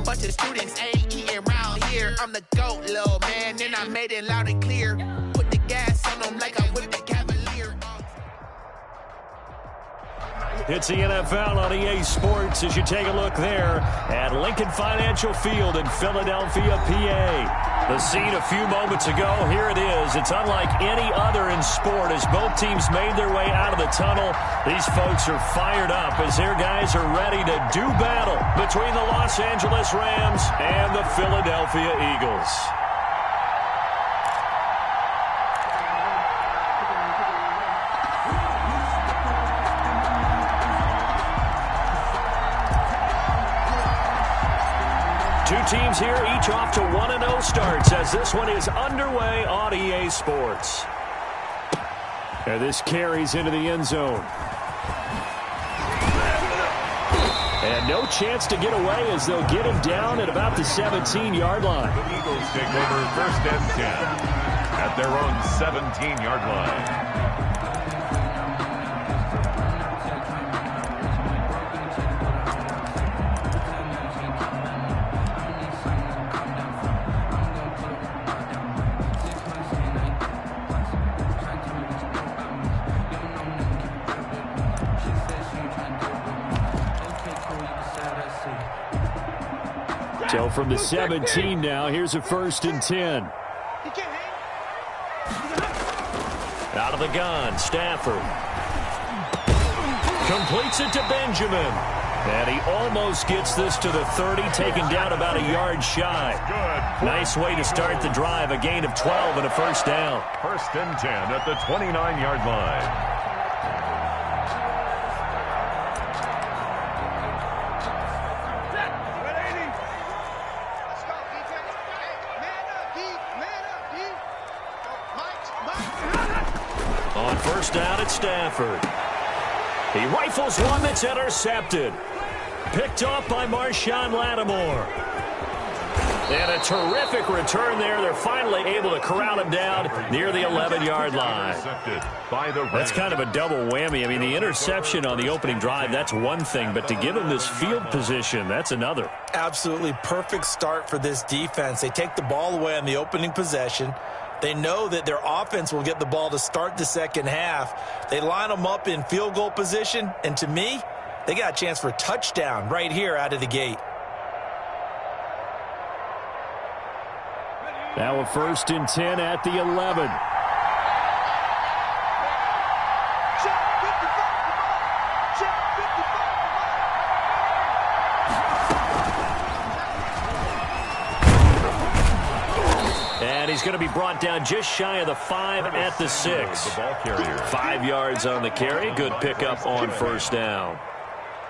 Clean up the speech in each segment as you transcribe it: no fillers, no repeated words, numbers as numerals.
Bunch of students ain't eating round here. I'm the GOAT, little man, and I made it loud and clear. Put the gas on them like I whipped the Cavalier. It's the NFL on EA Sports as you take a look there at Lincoln Financial Field in Philadelphia, PA. The scene a few moments ago, here it is. It's unlike any other in sport as both teams made their way out of the tunnel. These folks are fired up as their guys are ready to do battle between the Los Angeles Rams and the Philadelphia Eagles. Two teams here, each off to 1-0 starts as this one is underway on EA Sports. And this carries into the end zone. And no chance to get away as they'll get him down at about the 17-yard line. The Eagles take over 1st and 10 at their own 17-yard line. So from the 17 now, here's a 1st and 10. Out of the gun, Stafford. Completes it to Benjamin. And he almost gets this to the 30, taken down about a yard shy. Nice way to start the drive, a gain of 12 and a 1st down. 1st and 10 at the 29-yard line. On 1st down, it's Stafford. He rifles one that's intercepted. Picked off by Marshawn Lattimore. And a terrific return there. They're finally able to corral him down near the 11-yard line. That's kind of a double whammy. I mean, the interception on the opening drive, that's one thing. But to give him this field position, that's another. Absolutely perfect start for this defense. They take the ball away on the opening possession. They know that their offense will get the ball to start the second half. They line them up in field goal position, and to me, they got a chance for a touchdown right here out of the gate. Now a 1st and 10 at the 11. And he's going to be brought down just shy of the 5 at the 6. 5 yards on the carry. Good pickup on 1st down.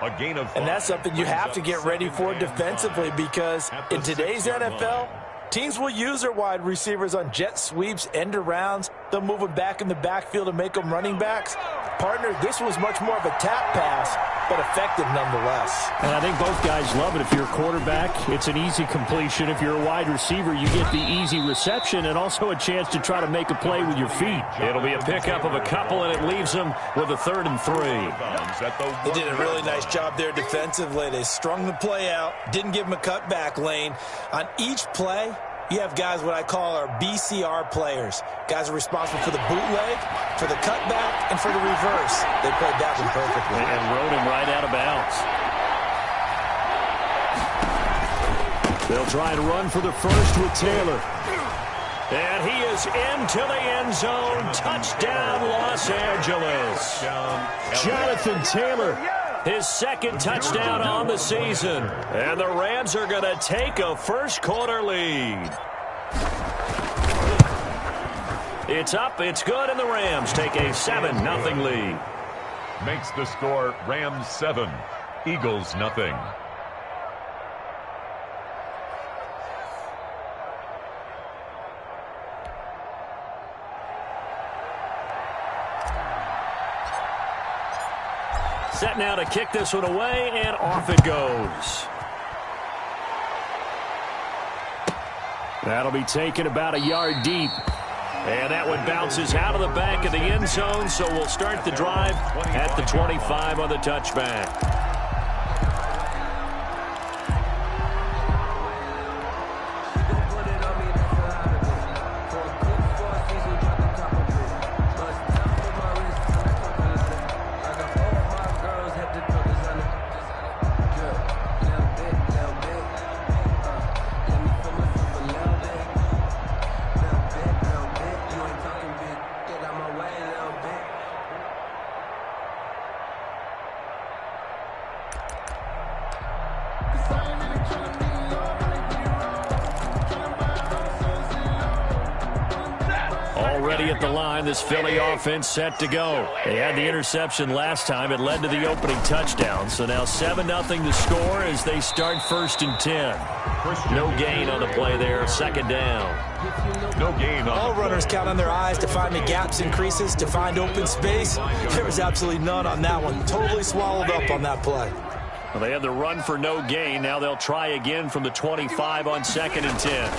And that's something you have to get ready for defensively because in today's NFL, teams will use their wide receivers on jet sweeps, end arounds. They'll move them back in the backfield and make them running backs. Partner, this was much more of a tap pass, but effective nonetheless. And I think both guys love it. If you're a quarterback, it's an easy completion. If you're a wide receiver, you get the easy reception and also a chance to try to make a play with your feet. It'll be a pickup of a couple, and it leaves them with a 3rd and 3. They did a really nice job there defensively. They strung the play out, didn't give them a cutback lane. On each play, you have guys what I call our BCR players. Guys are responsible for the bootleg, for the cutback, and for the reverse. They played that one perfectly. And rode him right out of bounds. They'll try and run for the 1st with Taylor. And he is into the end zone. Touchdown, Los Angeles. Jonathan Taylor, his 2nd touchdown on the season. And the Rams are going to take a 1st quarter lead. It's up, it's good, and the Rams take a 7-0 lead. Makes the score Rams 7, Eagles nothing. Set now to kick this one away, and off it goes. That'll be taken about a yard deep. And that one bounces out of the back of the end zone, so we'll start the drive at the 25 on the touchback. at the line. This Philly offense set to go. They had the interception last time. It led to the opening touchdown. So now 7-0 the score as they start 1st and 10. No gain on the play there. 2nd down. No gain on All runners count on their eyes to find the gaps and creases, to find open space. There was absolutely none on that one. Totally swallowed up on that play. Well, they had the run for no gain. Now they'll try again from the 25 on 2nd and 10.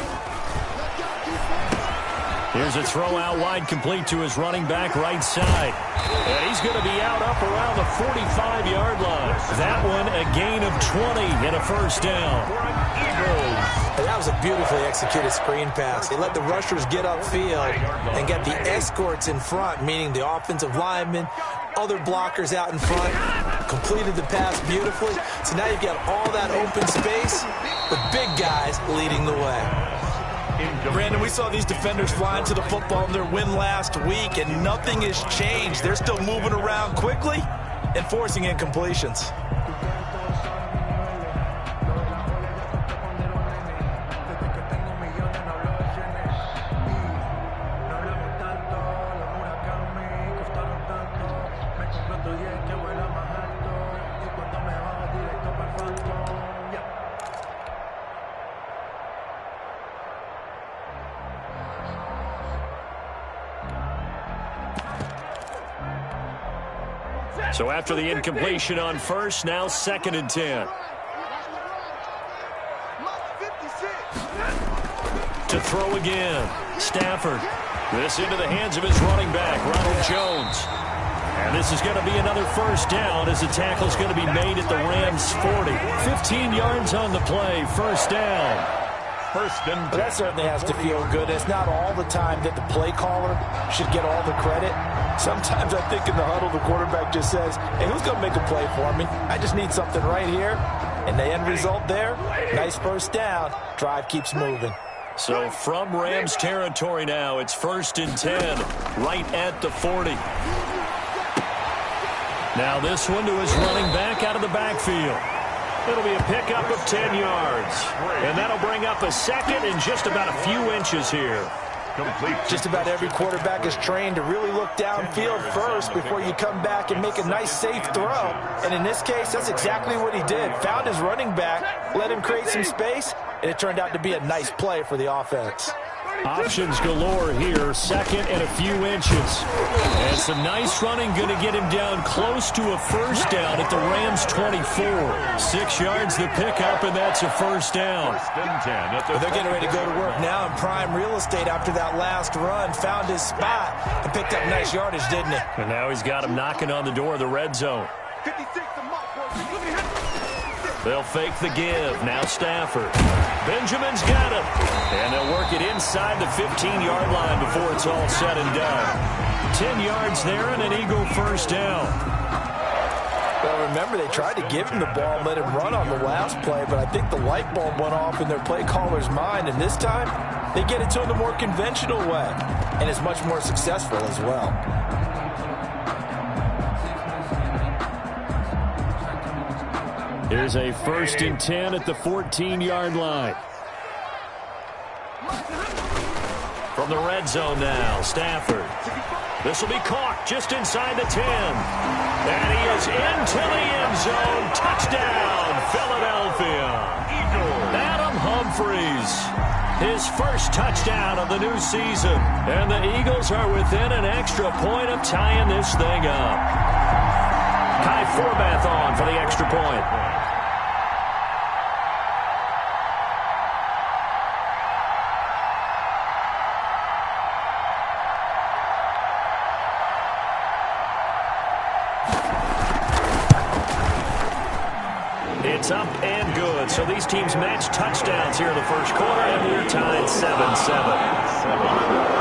Here's a throw out wide, complete to his running back right side. And he's going to be out up around the 45-yard line. That one a gain of 20 and a 1st down. That was a beautifully executed screen pass. They let the rushers get upfield and get the escorts in front, meaning the offensive linemen, other blockers out in front, completed the pass beautifully. So now you've got all that open space with big guys leading the way. Brandon, we saw these defenders flying to the football in their win last week, and nothing has changed. They're still moving around quickly and forcing incompletions. So after the incompletion on 1st, now 2nd and 10. To throw again. Stafford. This into the hands of his running back, Ronald Jones. And this is going to be another 1st down as the tackle's going to be made at the Rams' 40. 15 yards on the play, 1st down. 1st and 10. But that certainly has to feel good. It's not all the time that the play caller should get all the credit. Sometimes I think in the huddle, the quarterback just says, hey, who's going to make a play for me? I just need something right here. And the end result there, nice 1st down. Drive keeps moving. So from Rams territory now, it's 1st and 10, right at the 40. Now this one to his running back out of the backfield. It'll be a pickup of 10 yards. And that'll bring up a 2nd and just about a few inches here. Complete. Just about every quarterback is trained to really look downfield first before you come back and make a nice, safe throw. And in this case, that's exactly what he did. Found his running back, let him create some space, and it turned out to be a nice play for the offense. Options galore here, 2nd and a few inches. And some nice running, going to get him down close to a 1st down at the Rams' 24. 6 yards the pickup, and that's a 1st down. 1st and 10. Well, they're getting ready to go to work now in prime real estate after that last run. Found his spot and picked up nice yardage, didn't he? And now he's got him knocking on the door of the red zone. They'll fake the give. Now Stafford. Benjamin's got him. And they'll work it inside the 15-yard line before it's all said and done. 10 yards there and an Eagle 1st down. Well, remember, they tried to give him the ball and let him run on the last play, but I think the light bulb went off in their play caller's mind, and this time they get it to him the more conventional way, and it's much more successful as well. Here's a 1st and 10 at the 14-yard line. From the red zone now, Stafford. This will be caught just inside the 10. And he is into the end zone. Touchdown, Philadelphia. Adam Humphries. His 1st touchdown of the new season. And the Eagles are within an extra point of tying this thing up. Kai Forbath on for the extra point. It's up and good. So these teams match touchdowns here in the 1st quarter, and we're tied 7-7.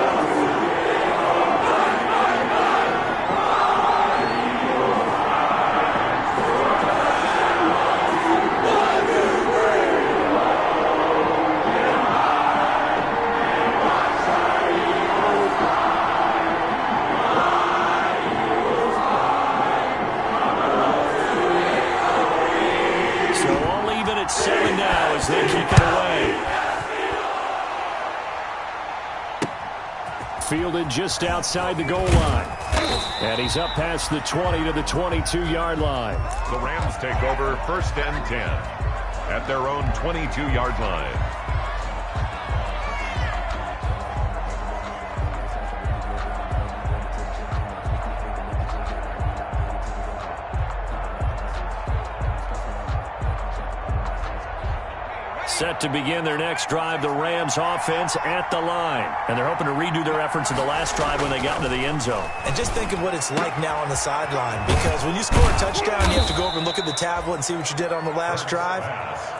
They kick it away. fielded just outside the goal line. And he's up past the 20 to the 22-yard line. The Rams take over 1st and 10 at their own 22-yard line. Set to begin their next drive, the Rams offense at the line. And they're hoping to redo their efforts in the last drive when they got into the end zone. And just think of what it's like now on the sideline, because when you score a touchdown, you have to go over and look at the tablet and see what you did on the last drive.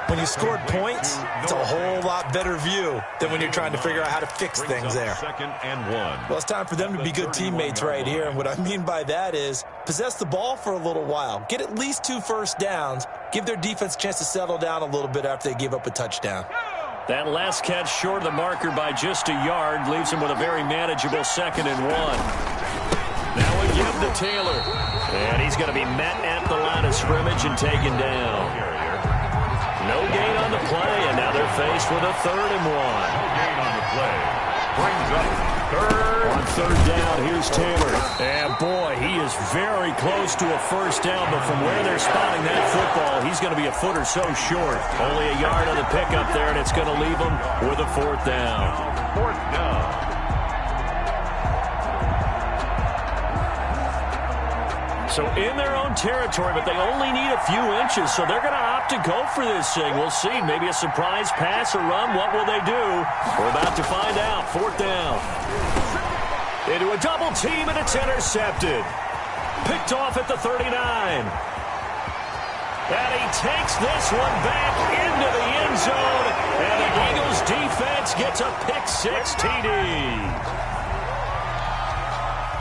When you scored points, it's a whole lot better view than when you're trying to figure out how to fix things there. 2nd and 1. Well, it's time for them to be good teammates right here, and what I mean by that is possess the ball for a little while, get at least 2 first downs, give their defense a chance to settle down a little bit after they give up a touchdown. That last catch short of the marker by just a yard leaves him with a very manageable 2nd and 1. Now we give to Taylor. And he's going to be met at the line of scrimmage and taken down. No gain on the play, and now they're faced with a 3rd and 1. No gain on the play. Brings up 3rd. On 3rd down, here's Taylor. And boy, he is very close to a first down, but from where they're spotting that football, he's going to be a foot or so short. Only a yard on the pickup there, and it's going to leave him with a 4th down. 4th down. So in their own territory, but they only need a few inches, so they're going to opt to go for this thing. We'll see. Maybe a surprise pass or run. What will they do? We're about to find out. 4th down. Into a double team, and it's intercepted. Picked off at the 39. And he takes this one back into the end zone, and the Eagles defense gets a pick-6 TD.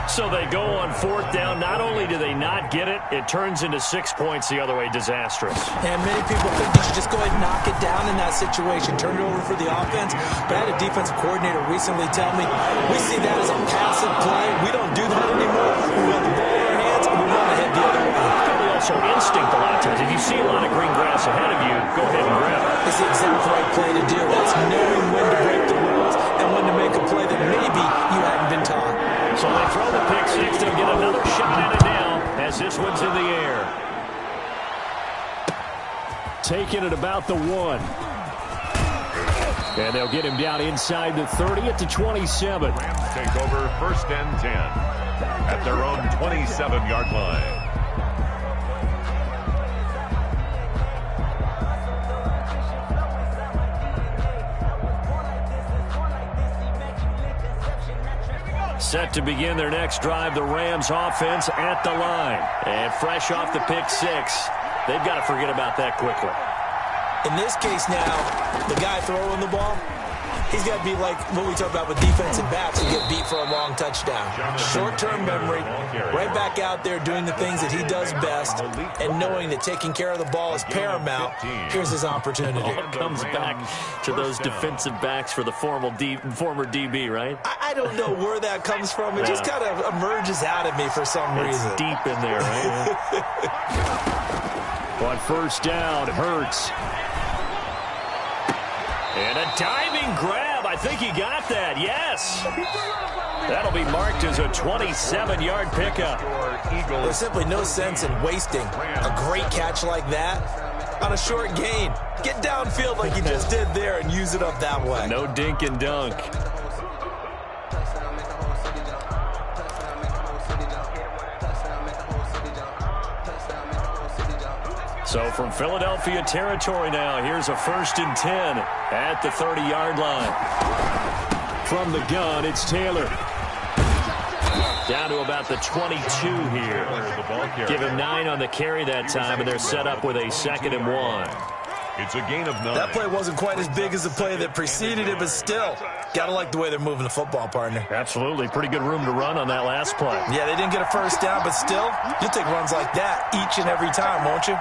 So they go on 4th down. Not only do they not get it, it turns into 6 points the other way. Disastrous. And many people think you should just go ahead and knock it down in that situation, turn it over for the offense. But I had a defensive coordinator recently tell me, we see that as a passive play. We don't do that anymore. We want the ball in our hands, and we want to head the other way. Probably also instinct a lot of times. If you see a lot of green grass ahead of you, go ahead and grab it. It's the exact right play to do. That's knowing when to break the rules and when to make a play that maybe you hadn't been taught. So they throw the pick-6. They'll get another shot at it now as this one's in the air. Taking it about the 1. And they'll get him down inside the 30 at the 27. Rams take over 1st and 10 at their own 27-yard line. Set to begin their next drive, the Rams offense at the line. And fresh off the pick-6, they've got to forget about that quickly. In this case now, the guy throwing the ball, he's got to be like what we talk about with defensive backs who get beat for a long touchdown. Short-term memory, right back out there doing the things that he does best, and knowing that taking care of the ball is paramount. Here's his opportunity. It comes back to those defensive backs for the former DB, right? I don't know where that comes from. It just kind of emerges out of me for some reason. It's deep in there, right? On 1st down, Hurts. And a diving grab. I think he got that. Yes. That'll be marked as a 27-yard pickup. There's simply no sense in wasting a great catch like that on a short gain. Get downfield like you just did there and use it up that way. No dink and dunk. So from Philadelphia territory now, here's a 1st and 10 at the 30-yard line. From the gun, it's Taylor. Down to about the 22 here. Give him 9 on the carry that time, and they're set up with a 2nd and 1. It's a gain of 9. That play wasn't quite as big as the play that preceded it, but still, got to like the way they're moving the football, partner. Absolutely. Pretty good room to run on that last play. Yeah, they didn't get a first down, but still, you'll take runs like that each and every time, won't you?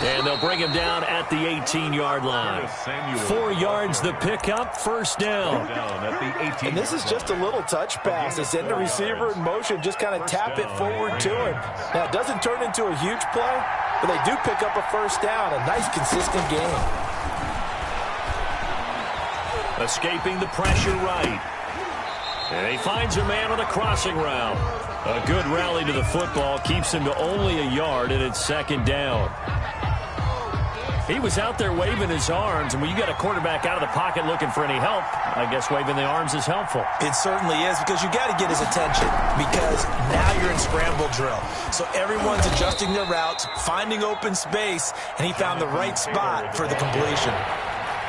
And they'll bring him down at the 18-yard line. 4 yards the pickup, 1st down. And this is just a little touch pass. They send the receiver in motion, just kind of tap it forward to him. Now, it doesn't turn into a huge play, but they do pick up a 1st down. A nice, consistent game. Escaping the pressure right. And he finds a man on the crossing route. A good rally to the football keeps him to only a yard, and it's 2nd down. He was out there waving his arms, and when you got a quarterback out of the pocket looking for any help, I guess waving the arms is helpful. It certainly is, because you got to get his attention, because now you're in scramble drill. So everyone's adjusting their routes, finding open space, and he found the right spot for the completion.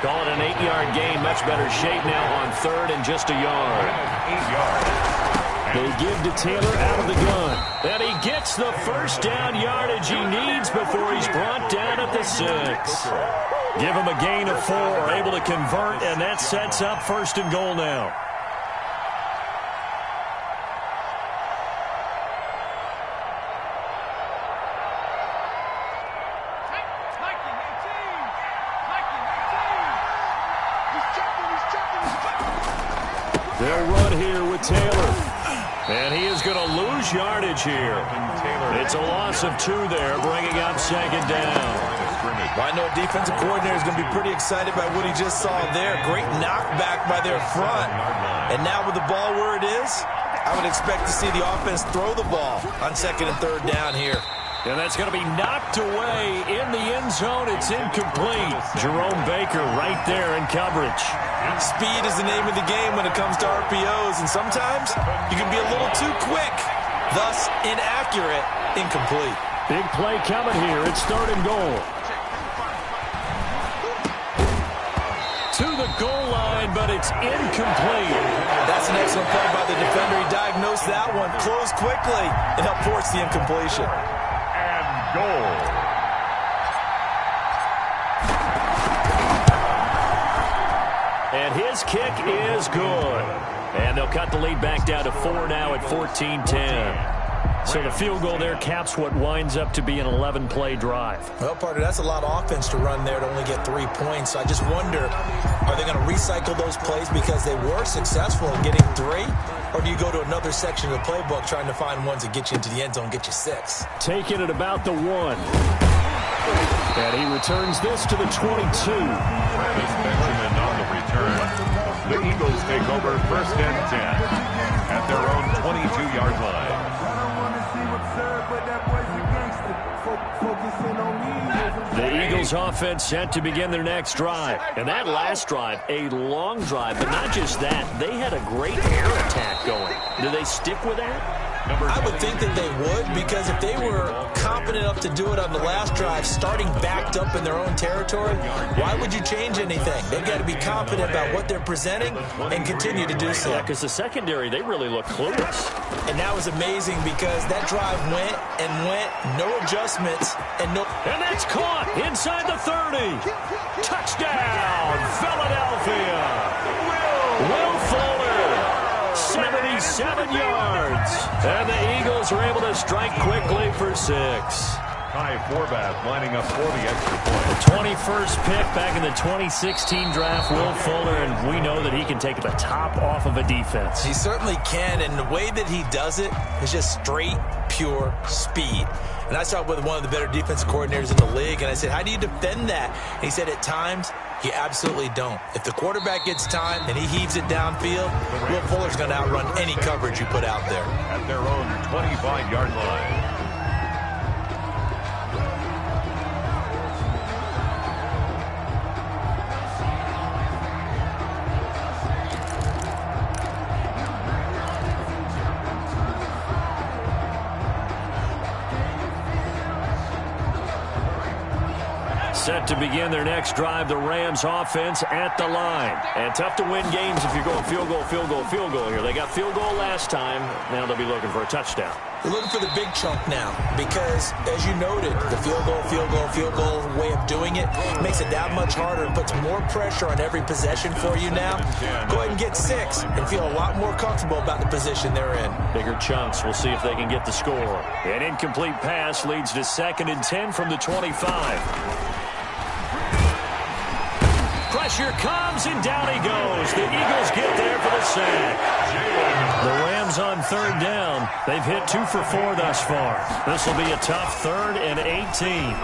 Call it an 8-yard gain. Much better shape now on 3rd and just a yard. 8 yards. They give to Taylor out of the gun. And he gets the first down yardage he needs before he's brought down at the 6. Give him a gain of 4, able to convert, and that sets up 1st and goal now. They'll run here with Taylor. And he is going to lose yardage here. It's a loss of 2 there, bringing up 2nd down. Well, I know a defensive coordinator is going to be pretty excited by what he just saw there. Great knockback by their front. And now with the ball where it is, I would expect to see the offense throw the ball on 2nd and 3rd down here. And that's going to be knocked away in the end zone. It's incomplete. Jerome Baker right there in coverage. Speed is the name of the game when it comes to RPOs, and sometimes you can be a little too quick, thus inaccurate, incomplete. Big play coming here. It's 3rd and goal. To the goal line, but it's incomplete. That's an excellent play by the defender. He diagnosed that one, closed quickly, and helped force the incompletion. Goal. And his kick is good. And they'll cut the lead back down to 4 now at 14-10. So the field goal there caps what winds up to be an 11-play drive. Well, partner, that's a lot of offense to run there to only get 3 points. So I just wonder, are they going to recycle those plays because they were successful in getting 3? Or do you go to another section of the playbook trying to find ones that get you into the end zone, get you 6? Taking it about the 1. And he returns this to the 22. Travis Benjamin on the return. The Eagles take over 1st and 10 at their own 22-yard line. The Eagles offense set to begin their next drive. And that last drive, a long drive, but not just that, they had a great air attack going. Do they stick with that? I would think that they would, because if they were confident enough to do it on the last drive, starting backed up in their own territory, why would you change anything? They've got to be confident about what they're presenting and continue to do so. Yeah, because the secondary, they really look clueless. And that was amazing because that drive went and went, no adjustments, and no... And that's caught inside the 30. Touchdown, Philadelphia. Will Fuller, 77 yards. And the Eagles are able to strike quickly for 6. Kai Forbath lining up for the extra point. The 21st pick back in the 2016 draft, Will Fuller, and we know that he can take the top off of a defense. He certainly can, and the way that he does it is just straight, pure speed. And I talked with one of the better defensive coordinators in the league, and I said, how do you defend that? And he said, at times, you absolutely don't. If the quarterback gets time and he heaves it downfield, Will Fuller's going to outrun any coverage you put out there. At their own 25-yard line. Set to begin their next drive, the Rams offense at the line. And tough to win games if you're going field goal, field goal, field goal here. They got field goal last time. Now they'll be looking for a touchdown. They're looking for the big chunk now because, as you noted, the field goal way of doing it makes it that much harder and puts more pressure on every possession for you now. Go ahead and get 6 and feel a lot more comfortable about the position they're in. Bigger chunks. We'll see if they can get the score. An incomplete pass leads to 2nd and 10 from the 25. Pressure comes, and down he goes. The Eagles get there for the sack. The Rams on 3rd down. They've hit 2 for 4 thus far. This will be a tough 3rd and 18.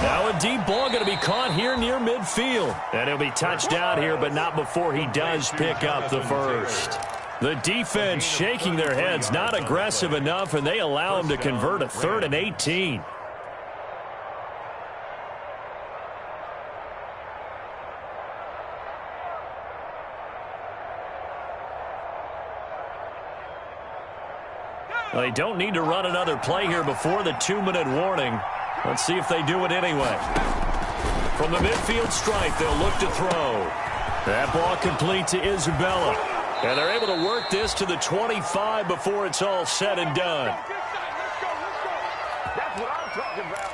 Now a deep ball going to be caught here near midfield. And he'll be touched out here, but not before he does pick up the first. The defense shaking their heads, not aggressive enough, and they allow him to convert a 3rd and 18. They don't need to run another play here before the 2-minute warning. Let's see if they do it anyway. From the midfield stripe, they'll look to throw. That ball complete to Isabella. And they're able to work this to the 25 before it's all said and done. That's what I'm talking about.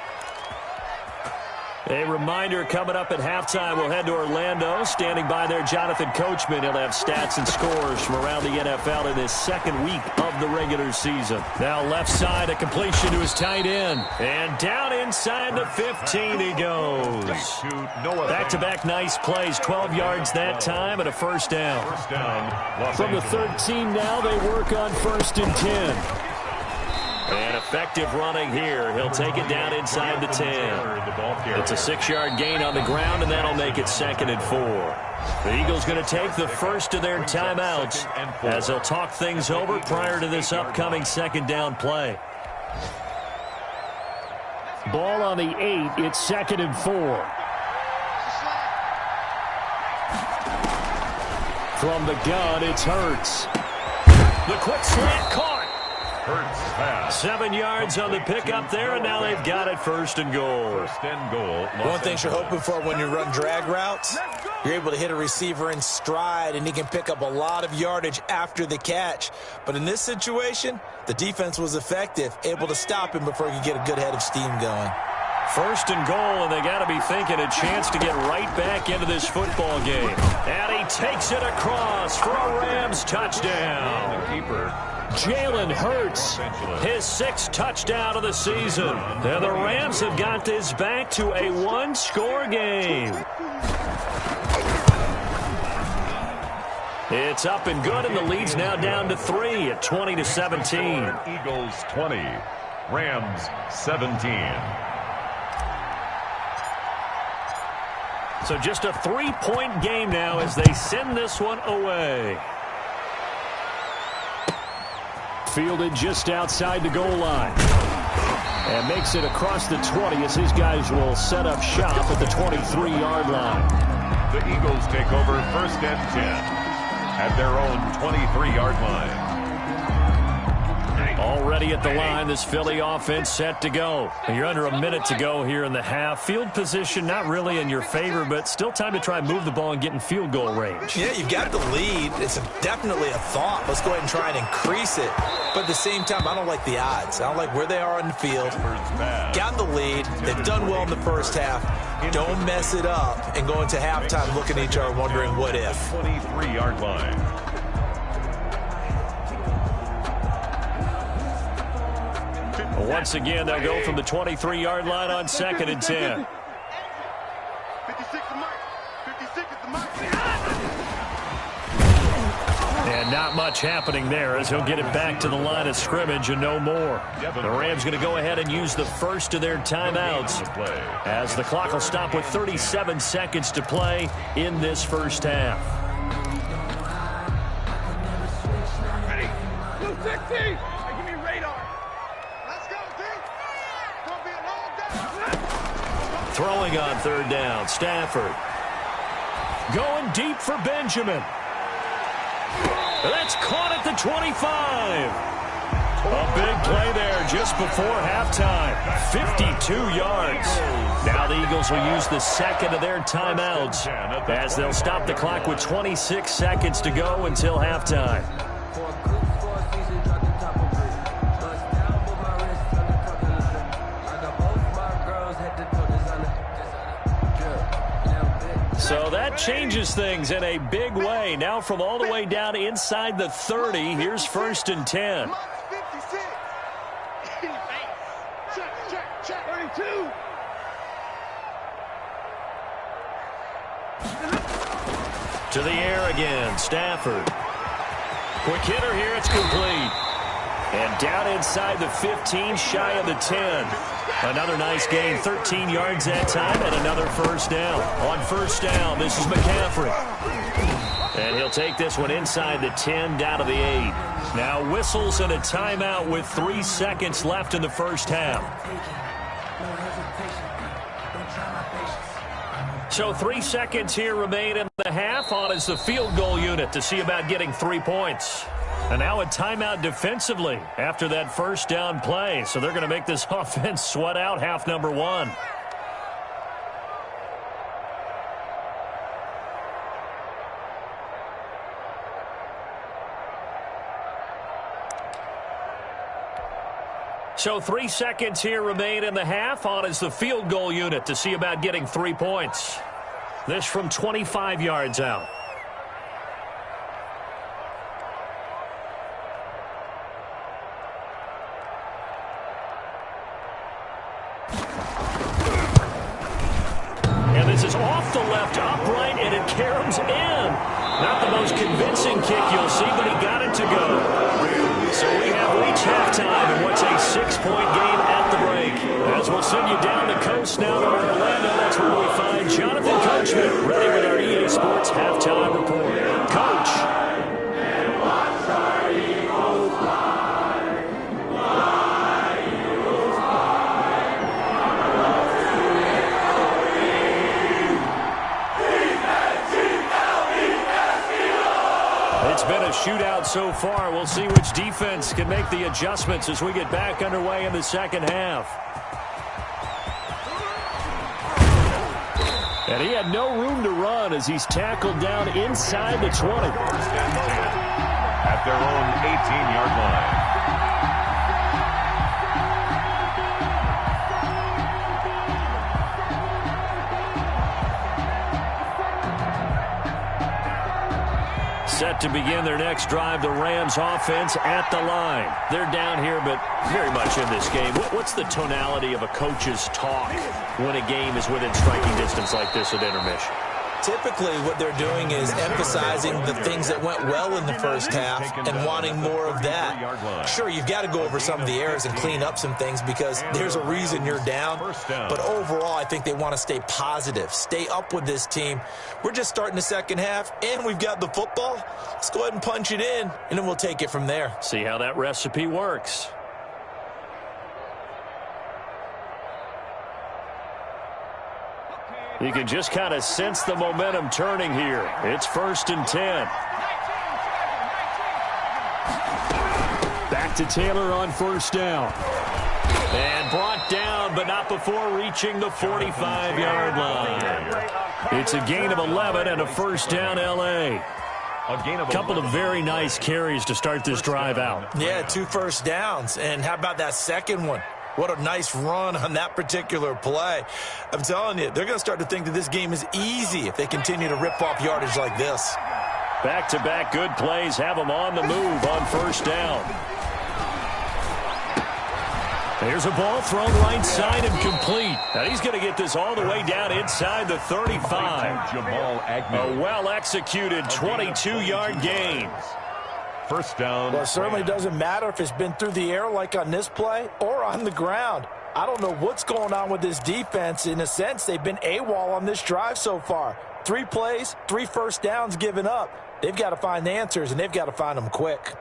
A reminder, coming up at halftime, we'll head to Orlando. Standing by there, Jonathan Coachman. He'll have stats and scores from around the NFL in this second week of the regular season. Now left side, a completion to his tight end. And down inside the 15 he goes. Back-to-back nice plays, 12 yards that time and a first down. From the 13 now, they work on 1st and 10. And effective running here. He'll take it down inside the 10. It's a 6-yard gain on the ground, and that'll make it 2nd and 4. The Eagles going to take the first of their timeouts as they'll talk things over prior to this upcoming 2nd down play. Ball on the 8. It's 2nd and 4. From the gun, it's Hurts. The quick slant caught. 7 yards on the pickup there, and now they've got it 1st and goal. One thing you're hoping for when you run drag routes, you're able to hit a receiver in stride, and he can pick up a lot of yardage after the catch. But in this situation, the defense was effective, able to stop him before he could get a good head of steam going. 1st and goal, and they got to be thinking a chance to get right back into this football game. And he takes it across for a Rams touchdown. The keeper. Jalen Hurts, his 6th touchdown of the season. And the Rams have got this back to a 1-score game. It's up and good, and the lead's now down to 3 at 20-17. Eagles 20, Rams 17. So just a 3-point game now as they send this one away. Fielded just outside the goal line. And makes it across the 20 as his guys will set up shop at the 23-yard line. The Eagles take over 1st and 10 at their own 23-yard line. Already at the line, this Philly offense set to go. And you're under a minute to go here in the half. Field position not really in your favor, but still time to try and move the ball and get in field goal range. Yeah, you've got the lead. It's definitely a thought. Let's go ahead and try and increase it. But at the same time, I don't like the odds. I don't like where they are on the field. Got the lead. They've done well in the first half. Don't mess it up and go into halftime looking at each other wondering what if. 23-yard line. Once again, they'll go from the 23-yard line on 2nd and 10. 56 the mark. 56 is the mark. And not much happening there as he'll get it back to the line of scrimmage and no more. The Rams going to go ahead and use the first of their timeouts as the clock will stop with 37 seconds to play in this first half. Ready. Blue 16. Give me radar. Let's go, team. Gonna be a long day. Throwing on 3rd down, Stafford. Going deep for Benjamin. That's caught at the 25. A big play there just before halftime. 52 yards. Now the Eagles will use the 2nd of their timeouts as they'll stop the clock with 26 seconds to go until halftime. So that changes things in a big way. Now from all the way down inside the 30, here's 1st and 10. 56. Check. 32. To the air again, Stafford. Quick hitter here, it's complete. And down inside the 15, shy of the 10. Another nice gain, 13 yards that time, and another first down. On first down, this is McCaffrey. And he'll take this one inside the 10, down to the 8. Now whistles and a timeout with 3 seconds left in the first half. So 3 seconds here remain in the half. On is the field goal unit to see about getting 3 points. And now a timeout defensively after that first down play. So they're going to make this offense sweat out half number 1. So 3 seconds here remain in the half. On is the field goal unit to see about getting 3 points. This from 25 yards out. And this is off the left upright, and it caroms in. Not the most convincing kick you'll see, but he got it to go. So we have reached halftime in what's a 6-point game at the break. As we'll send you down the coast now to Orlando, that's where we find Jonathan Coachman ready with our EA Sports halftime report. Coach. It's been a shootout so far. We'll see which defense can make the adjustments as we get back underway in the second half. And he had no room to run as he's tackled down inside the 20. At their own 18-yard line. Set to begin their next drive, the Rams offense at the line. They're down here, but very much in this game. What's the tonality of a coach's talk when a game is within striking distance like this at intermission? Typically, what they're doing is emphasizing the things that went well in the first half and wanting more of that. Sure, you've got to go over some of the errors and clean up some things because there's a reason you're down. But overall, I think they want to stay positive, stay up with this team. We're just starting the second half, and we've got the football. Let's go ahead and punch it in, and then we'll take it from there. See how that recipe works. You can just kind of sense the momentum turning here. It's 1st and 10. Back to Taylor on first down. And brought down, but not before reaching the 45-yard line. It's a gain of 11 and a first down, L.A. A couple of very nice carries to start this drive out. Yeah, 2 first downs. And how about that second one? What a nice run on that particular play. I'm telling you, they're going to start to think that this game is easy if they continue to rip off yardage like this. Back-to-back good plays have them on the move on first down. There's a ball thrown right side and complete. Now he's going to get this all the way down inside the 35. A well-executed 22-yard gain. First down. Well, it certainly doesn't matter if it's been through the air like on this play or on the ground. I don't know what's going on with this defense. In a sense, they've been AWOL on this drive so far. 3 plays, 3 first downs given up. They've got to find the answers, and they've got to find them quick.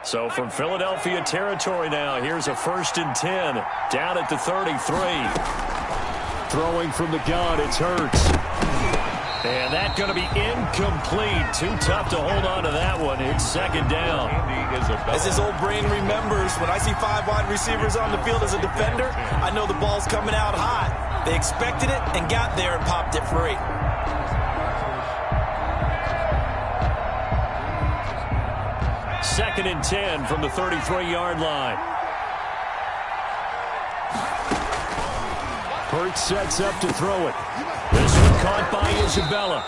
So from Philadelphia territory now, here's a 1st and 10. Down at the 33. Throwing from the gun, it's Hurts. And that's going to be incomplete. Too tough to hold on to that one. It's 2nd down. As his old brain remembers, when I see 5 wide receivers on the field as a defender, I know the ball's coming out hot. They expected it and got there and popped it free. Second and 10 from the 33-yard line. Hurts sets up to throw it. This one caught by Isabella.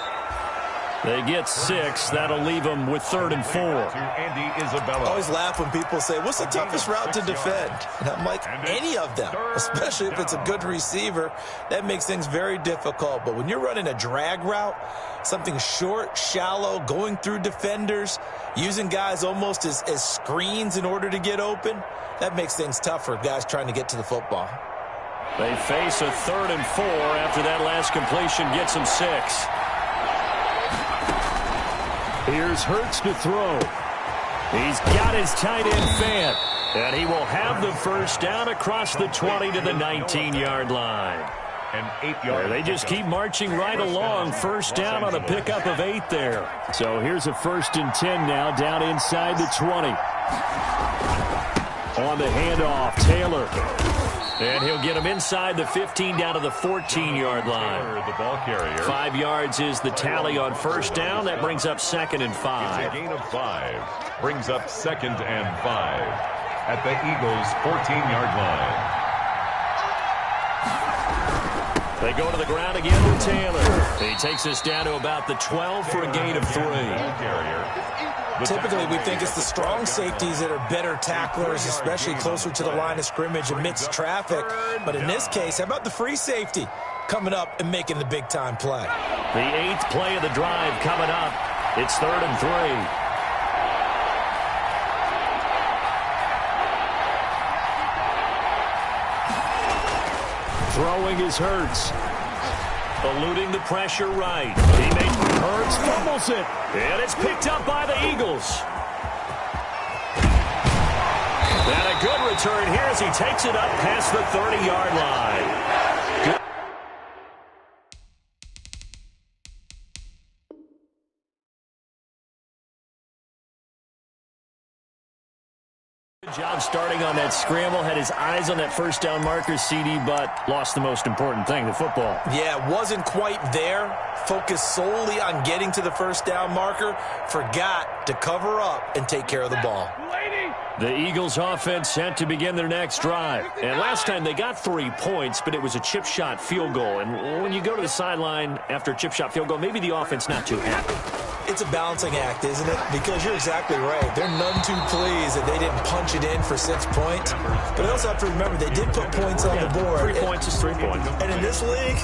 They get 6. That'll leave them with 3rd and 4. I always laugh when people say, what's the toughest route to defend? And I'm like, any of them, especially if it's a good receiver. That makes things very difficult. But when you're running a drag route, something short, shallow, going through defenders, using guys almost as screens in order to get open, that makes things tough for guys trying to get to the football. They face a 3rd and 4 after that last completion gets them 6. Here's Hurts to throw. He's got his tight end Fant. And he will have the first down across the 20 to the 19-yard line. An 8-yard. They just keep marching right along. First down on a pickup of 8 there. So here's a 1st and 10 now down inside the 20. On the handoff, Taylor. And he'll get him inside the 15 down to the 14-yard line. The ball carrier. 5 yards is the tally on first down. That brings up 2nd and 5. It's a gain of 5. Brings up 2nd and 5 at the Eagles' 14-yard line. They go to the ground again with Taylor. He takes us down to about the 12 for a gain of 3. Typically, we think it's the strong safeties that are better tacklers, especially closer to the line of scrimmage amidst traffic. But in this case, how about the free safety coming up and making the big-time play? The 8th play of the drive coming up. It's 3rd and 3. Throwing is Hurts. Eluding the pressure right. Hurts fumbles it. And it's picked up by the Eagles. And a good return here as he takes it up past the 30-yard line. Good job starting on that scramble. Had his eyes on that first down marker, CD, but lost the most important thing, the football. Yeah, wasn't quite there. Focused solely on getting to the first down marker. Forgot to cover up and take care of the ball. The Eagles offense set to begin their next drive. And last time they got 3 points, but it was a chip shot field goal. And when you go to the sideline after a chip shot field goal, maybe the offense not too happy. It's a balancing act, isn't it? Because you're exactly right. They're none too pleased that they didn't punch it in for 6 points. But they also have to remember they did put points on the board. 3 points is 3 points. And in this league,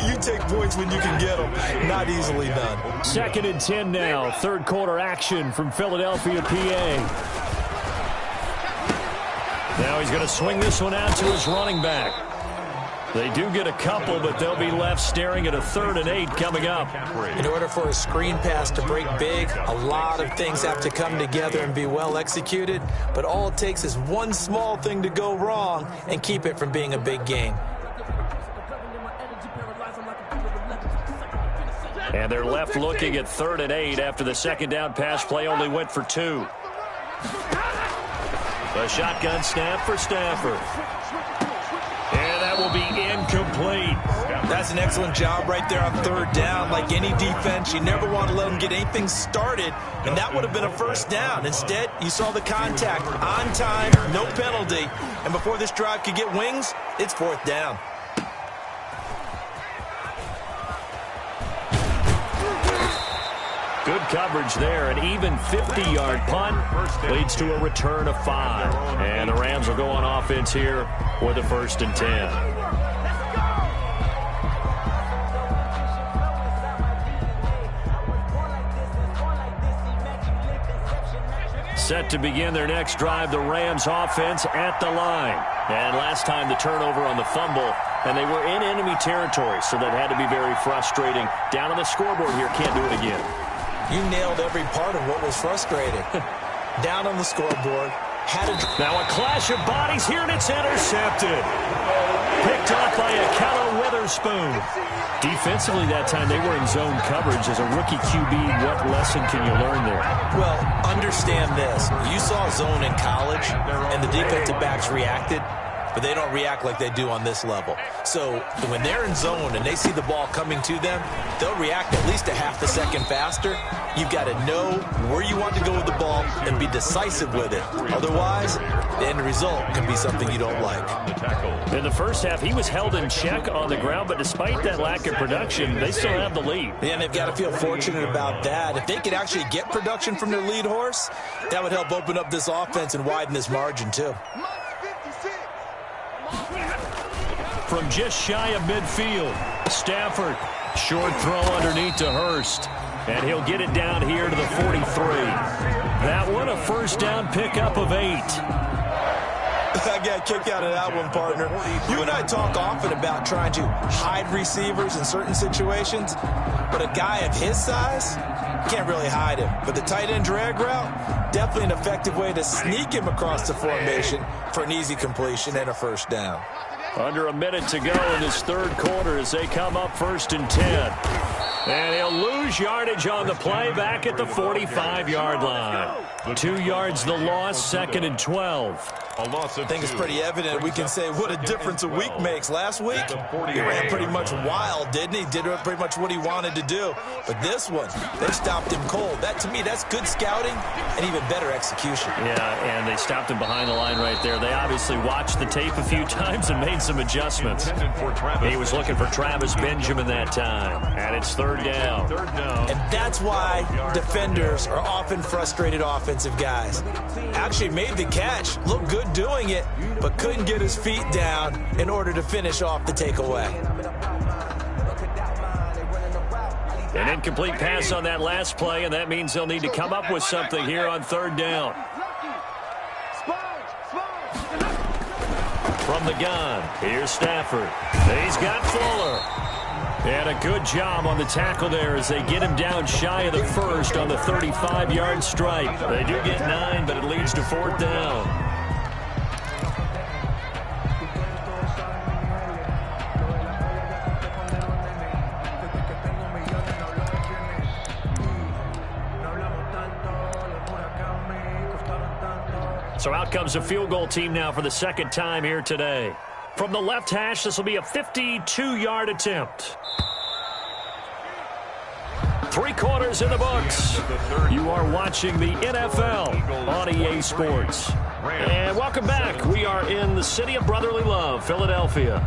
you take points when you can get them. Not easily done. 2nd and 10 now. 3rd quarter action from Philadelphia, PA. Now he's going to swing this one out to his running back. They do get a couple, but they'll be left staring at a 3rd and 8 coming up. In order for a screen pass to break big, a lot of things have to come together and be well executed. But all it takes is one small thing to go wrong and keep it from being a big gain. And they're left looking at 3rd and 8 after the 2nd down pass play only went for 2. A shotgun snap for Stafford. And that will be incomplete. That's an excellent job right there on 3rd down. Like any defense, you never want to let them get anything started, and that would have been a first down. Instead, you saw the contact on time, no penalty. And before this drive could get wings, it's 4th down. Good coverage there. An even 50-yard punt leads to a return of 5. And the Rams will go on offense here with a 1st and 10. Set to begin their next drive, the Rams offense at the line. And last time the turnover on the fumble, and they were in enemy territory, so that had to be very frustrating. Down on the scoreboard here, can't do it again. You nailed every part of what was frustrating. Down on the scoreboard. Now a clash of bodies here, and it's intercepted. Picked off by Akello Witherspoon. Defensively that time, they were in zone coverage. As a rookie QB, what lesson can you learn there? Well, understand this. You saw zone in college, and the defensive backs reacted. but they don't react like they do on this level. So when they're in zone and they see the ball coming to them, they'll react at least a half a second faster. You've got to know where you want to go with the ball and be decisive with it. Otherwise, the end result can be something you don't like. In the first half, he was held in check on the ground, but despite that lack of production, they still have the lead. Yeah, and they've got to feel fortunate about that. If they could actually get production from their lead horse, that would help open up this offense and widen this margin too. From just shy of midfield, Stafford, short throw underneath to Hurst, and he'll get it down here to the 43. That one a first down pickup of 8. I got a kick out of that one, partner. You and I talk often about trying to hide receivers in certain situations, but a guy of his size can't really hide him. But the tight end drag route, definitely an effective way to sneak him across the formation for an easy completion and a first down. Under a minute to go in this third quarter as they come up 1st and 10. And he'll lose yardage on the play back at the 45-yard line. 2 yards the loss, 2nd and 12. I think it's pretty evident. We can say what a difference a week makes. Last week, he ran pretty much wild, didn't he? Did pretty much what he wanted to do. But this one, they stopped him cold. That, to me, that's good scouting and even better execution. Yeah, and they stopped him behind the line right there. They obviously watched the tape a few times and made some adjustments. He was looking for Travis Benjamin that time, and it's 3rd down. And that's why defenders are often frustrated offensive guys. Actually made the catch, looked good doing it, but couldn't get his feet down in order to finish off the takeaway. An incomplete pass on that last play, and that means they'll need to come up with something here on 3rd down. From the gun, here's Stafford. He's got Fuller. And a good job on the tackle there as they get him down shy of the first on the 35-yard stripe. They do get 9, but it leads to 4th down. So out comes a field goal team now for the 2nd time here today. From the left hash, this will be a 52-yard attempt. 3 quarters in the books. You are watching the NFL on EA Sports. And welcome back. We are in the city of brotherly love, Philadelphia.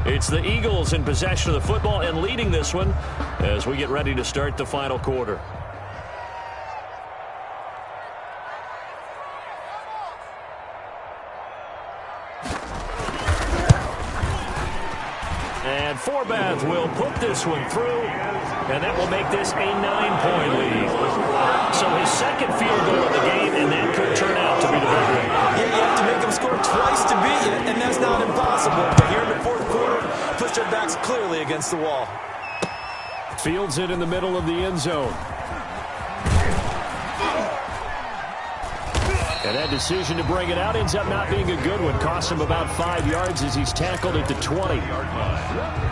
It's the Eagles in possession of the football and leading this one as we get ready to start the final quarter. And Forbath will put this one through, and that will make this a 9-point lead. So his 2nd field goal of the game, and that could turn out to be the big one. Yeah, you have to make them score twice to beat you, and that's not impossible. But here in the 4th quarter, push their backs clearly against the wall. Fields it in the middle of the end zone. And that decision to bring it out ends up not being a good one. Costs him about 5 yards as he's tackled at the 20-yard line.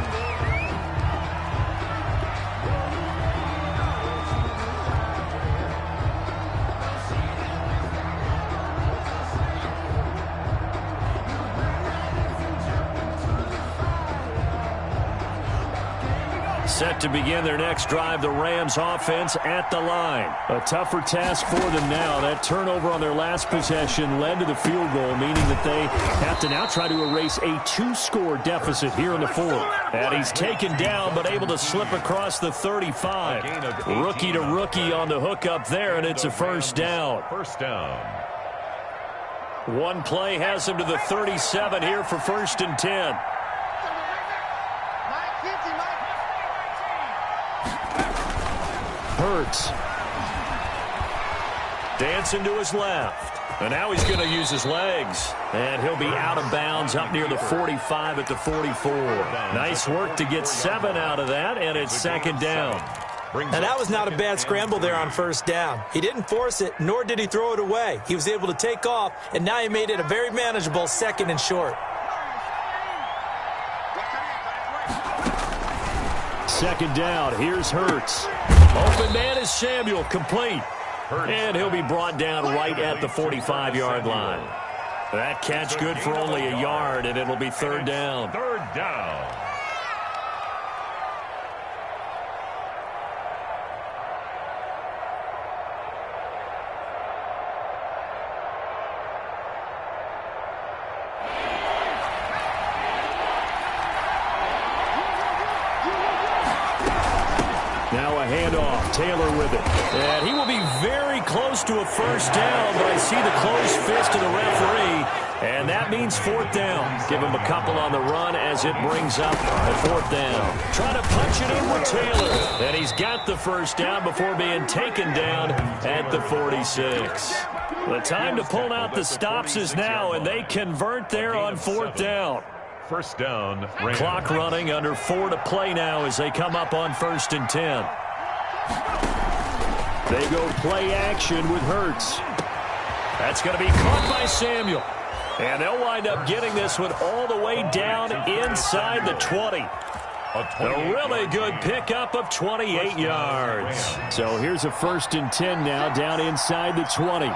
Set to begin their next drive, the Rams offense at the line. A tougher task for them now. That turnover on their last possession led to the field goal, meaning that they have to now try to erase a 2-score deficit here in the 4th. And he's taken down, but able to slip across the 35. Rookie to rookie on the hook up there, and it's a first down. One play has him to the 37 here for 1st and 10. Hurts. Dancing to his left. And now he's going to use his legs. And he'll be out of bounds up near the 45 at the 44. Nice work to get 7 out of that, and it's 2nd down. Now, that was not a bad scramble there on 1st down. He didn't force it, nor did he throw it away. He was able to take off, and now he made it a very manageable 2nd and short. 2nd down. Here's Hurts. Open man is Samuel. Complete. And he'll be brought down right at the 45-yard line. That catch good for only a yard, and it'll be third down. Third down. Now a handoff. Taylor with it. And he will be very close to a first down, but I see the closed fist of the referee, and that means fourth down. Give him a couple on the run as it brings up a fourth down. Trying to punch it in with Taylor. And he's got the first down before being taken down at the 46. The time to pull out the stops is now, and they convert there on fourth down. First down. Clock running, under 4 to play now as they come up on 1st and 10. They go play action with Hurts. That's going to be caught by Samuel. And they'll wind up getting this one all the way down inside the 20. A really good pickup of 28 yards. So here's a 1st and 10 now down inside the 20.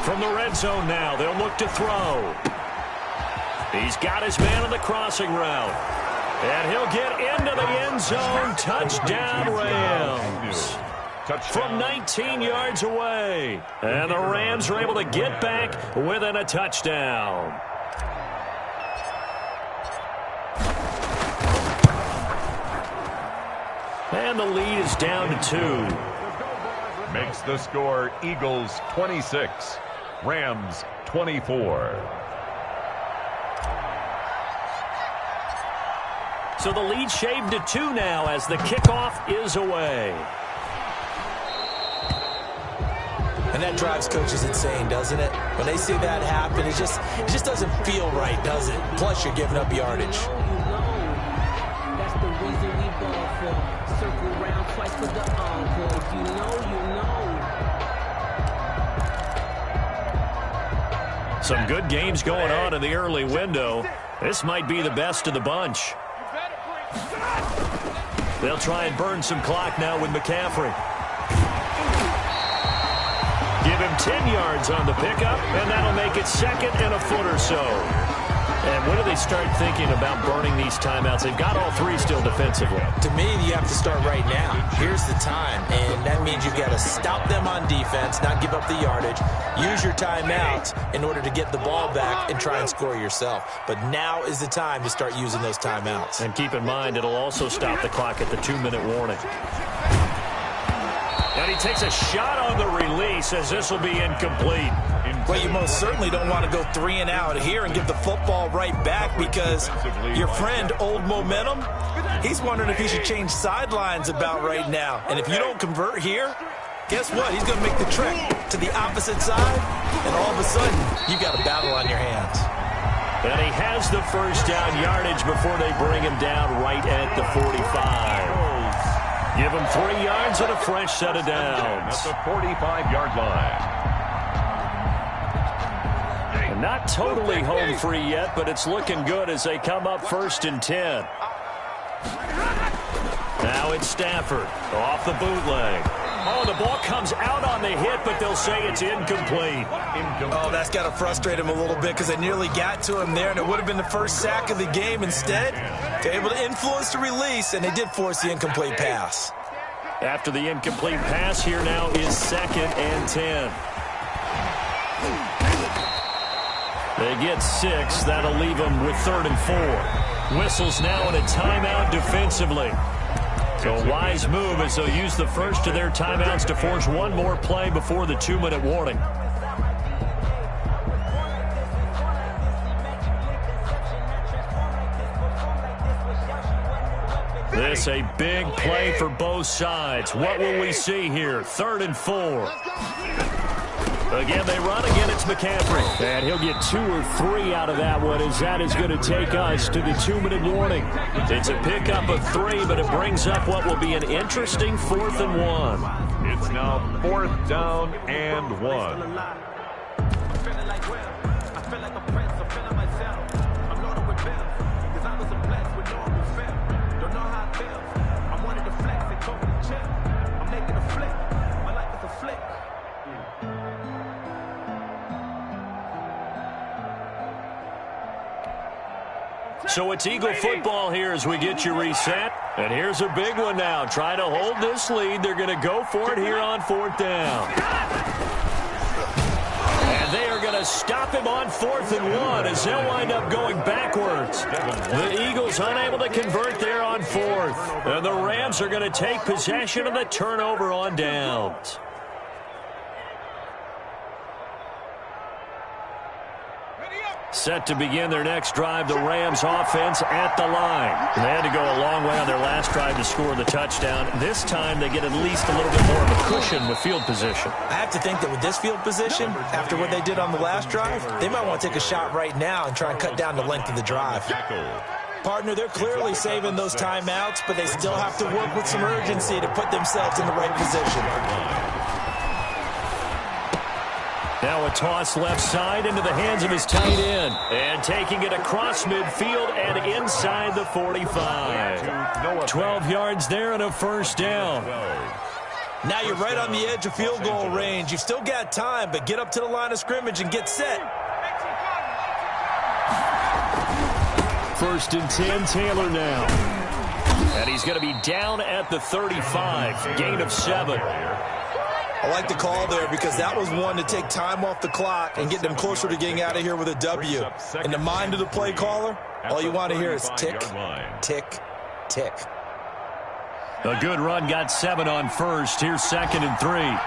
From the red zone now, they'll look to throw. He's got his man on the crossing route. And he'll get into the end zone. Touchdown, Rams. From 19 yards away. And the Rams are able to get back within a touchdown. And the lead is down to 2. Makes the score Eagles 26, Rams 24. So the lead shaved to 2 now as the kickoff is away. And that drives coaches insane, doesn't it? When they see that happen, it just doesn't feel right, does it? Plus, you're giving up yardage. That's the reason we ball for. Circle round twice for the encore. If you know, you know. Some good games going on in the early window. This might be the best of the bunch. They'll try and burn some clock now with McCaffrey. Give him 10 yards on the pickup, and that'll make it 2nd and a foot or so. And when do they start thinking about burning these timeouts? They've got all 3 still defensively. To me, you have to start right now. Here's the time, and that means you've got to stop them on defense, not give up the yardage, use your timeouts in order to get the ball back and try and score yourself. But now is the time to start using those timeouts. And keep in mind, it'll also stop the clock at the 2-minute warning. And he takes a shot on the release as this will be incomplete. Well, you most certainly don't want to go 3 and out here and give the football right back because your friend, Old Momentum, he's wondering if he should change sidelines about right now. And if you don't convert here, guess what? He's going to make the trek to the opposite side, and all of a sudden, you got a battle on your hands. And he has the first down yardage before they bring him down right at the 45. Give him 3 yards and a fresh set of downs. At the 45-yard line. And not totally home free yet, but it's looking good as they come up 1st and 10. Now it's Stafford off the bootleg. Oh, the ball comes out on the hit, but they'll say it's incomplete. Oh, that's got to frustrate him a little bit because they nearly got to him there, and it would have been the first sack of the game. Instead, they're able to influence the release, and they did force the incomplete pass. After the incomplete pass, here now is 2nd and 10. They get 6. That'll leave them with 3rd and 4. Whistles now in a timeout defensively. So a wise move as they'll use the first of their timeouts to force one more play before the 2-minute warning. This a big play for both sides. What will we see here? 3rd and 4. Again, they run. Again, it's McCaffrey. And he'll get 2 or 3 out of that one as that is going to take us to the 2-minute warning. It's a pickup of 3, but it brings up what will be an interesting 4th and 1. It's now 4th down and 1. So it's Eagle football here as we get you reset. And here's a big one now. Trying to hold this lead. They're going to go for it here on 4th down. And they are going to stop him on 4th and 1 as they'll wind up going backwards. The Eagles unable to convert there on 4th. And the Rams are going to take possession of the turnover on downs. Set to begin their next drive, the Rams offense at the line. They had to go a long way on their last drive to score the touchdown. This time they get at least a little bit more of a cushion with field position. I have to think that with this field position, after what they did on the last drive, they might want to take a shot right now and try and cut down the length of the drive. Partner, they're clearly saving those timeouts, but they still have to work with some urgency to put themselves in the right position. Now a toss left side into the hands of his tight end. And taking it across midfield and inside the 45. 12 yards there and a first down. Now you're right on the edge of field goal range. You've still got time, but get up to the line of scrimmage and get set. 1st and 10, Taylor now. And he's going to be down at the 35. Gain of 7. I like the call there because that was one to take time off the clock and get them closer to getting out of here with a W. In the mind of the play caller, all you want to hear is tick, tick, tick. A good run got 7 on 1st. Here's 2nd and 3.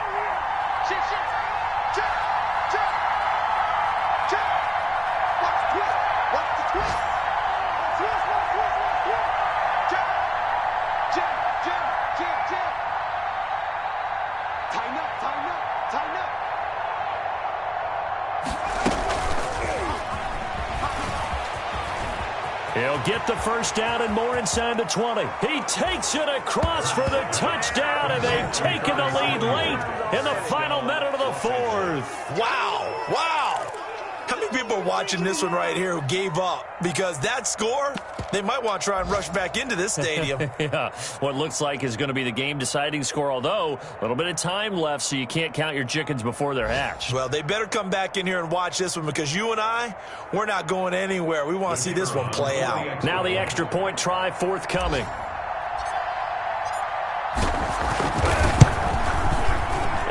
He'll get the first down and more inside the 20. He takes it across for the touchdown, and they've taken the lead late in the final minute of the 4th. Wow, wow. How many people are watching this one right here who gave up? Because that score, they might want to try and rush back into this stadium. Yeah, what looks like is going to be the game-deciding score, although a little bit of time left, so you can't count your chickens before they're hatched. Well, they better come back in here and watch this one because you and I, we're not going anywhere. We want to see this one play out. Now the extra point try forthcoming.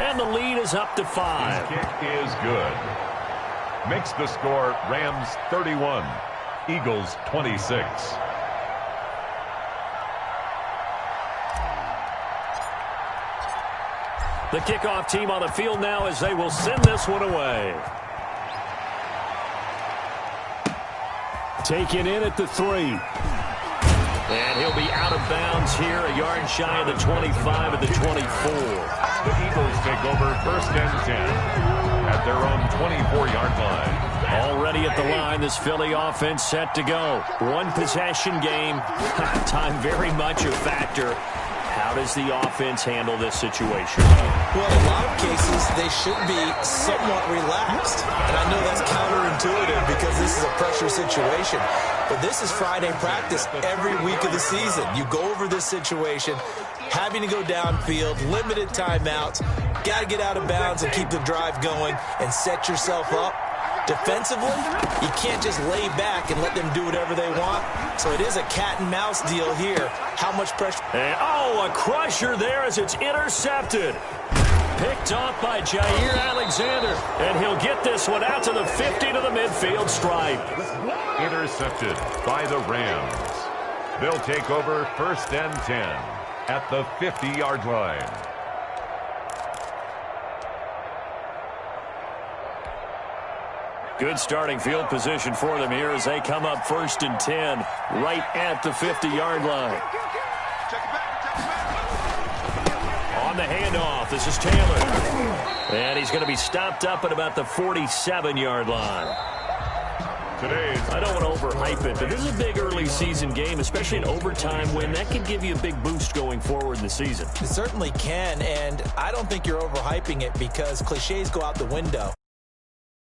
And the lead is up to 5. Kick is good. Makes the score Rams 31, Eagles 26. The kickoff team on the field now as they will send this one away. Taken in at the 3. And he'll be out of bounds here, a yard shy of the 25 at the 24. The Eagles take over 1st and 10 at their own 24-yard line. Already at the line, this Philly offense set to go. One possession game. Time very much a factor. How does the offense handle this situation? Well, in a lot of cases, they should be somewhat relaxed. And I know that's counterintuitive because this is a pressure situation. But this is Friday practice every week of the season. You go over this situation, having to go downfield, limited timeouts, got to get out of bounds and keep the drive going and set yourself up. Defensively, you can't just lay back and let them do whatever they want. So it is a cat and mouse deal here. How much pressure? And, a crusher there as it's intercepted. Picked off by Jair Alexander. And he'll get this one out to the 50 to the midfield stripe. Intercepted by the Rams. They'll take over 1st and 10 at the 50-yard line. Good starting field position for them here as they come up 1st and 10 right at the 50-yard line. On the handoff, this is Taylor. And he's going to be stopped up at about the 47-yard line. I don't want to overhype it, but this is a big early season game, especially an overtime win. That could give you a big boost going forward in the season. It certainly can, and I don't think you're overhyping it because cliches go out the window.